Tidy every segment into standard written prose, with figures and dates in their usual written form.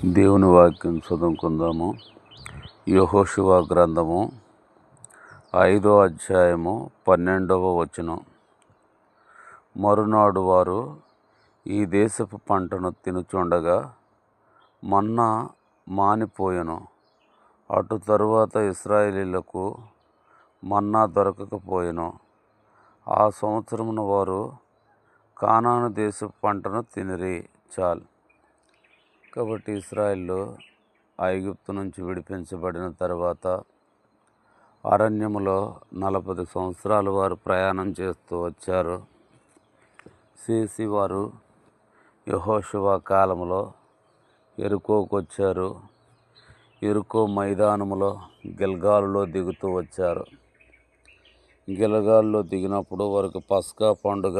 దేవుని వాక్యం చదువుకుందాము. యెహోషువ గ్రంథము 5వ అధ్యాయము 12వ వచనం. మరునాడు వారు ఈ దేశపు పంటను తినుచుండగా మన్నా మానిపోయెను. అటు తరువాత ఇశ్రాయేలీయులకు మన్నా దొరకకపోయెను. ఆ సంవత్సరమున వారు కానాను దేశపు పంటను తినిరి. చాలు. కాబట్టి ఇశ్రాయేలు ఐగుప్తు నుంచి విడిపించబడిన తర్వాత అరణ్యములో 40 సంవత్సరాలు వారు ప్రయాణం చేస్తూ వచ్చారు. వారు యెహోషువ కాలంలో యెరికోకు వచ్చారు. యెరికో మైదానములో గిల్గాలులో దిగుతూ వచ్చారు. గిల్గాలులో దిగినప్పుడు వారికి పస్కా పండుగ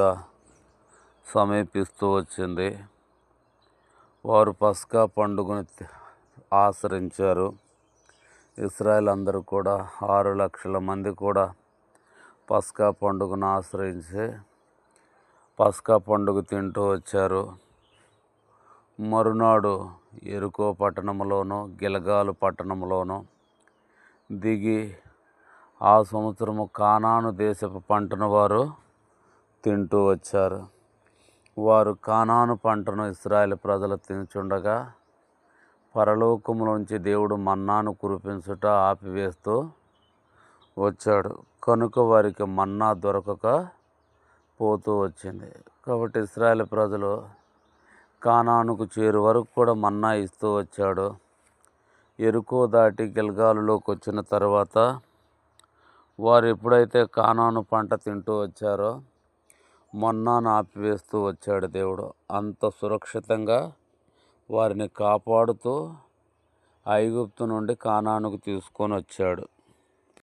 సమీపిస్తూ వచ్చింది. వారు పస్కా పండుగను ఆచరించారు. ఇశ్రాయేల్ అందరూ కూడా 6 లక్షల మంది కూడా పస్కా పండుగను ఆశ్రయించి పస్కా పండుగ తింటూ వచ్చారు. మరునాడు యెరికో పట్టణంలోనూ గిల్గాలు పట్టణంలోనూ దిగి ఆ సంవత్సరము కానాను దేశపు పంటను వారు తింటూ వచ్చారు. వారు కానాను పంటను ఇశ్రాయేలు ప్రజలు తినుచుండగా పరలోకములోంచి దేవుడు మన్నాను కురిపించుట ఆపివేస్తూ వచ్చాడు. కనుక వారికి మన్నా దొరకక పోతూ వచ్చింది. కాబట్టి ఇశ్రాయేలు ప్రజలు కానానుకు చేరు వరకు కూడా మన్నా ఇస్తూ వచ్చాడు. యెరికో దాటి గిల్గాలులోకి వచ్చిన తర్వాత వారు ఎప్పుడైతే కానాను పంట తింటూ వచ్చారో మన్నాను ఆపివేస్తూ వచ్చాడు దేవుడు. అంత సురక్షితంగా వారిని కాపాడుతూ ఐగుప్తు నుండి కానానుకు తీసుకొని వచ్చాడు.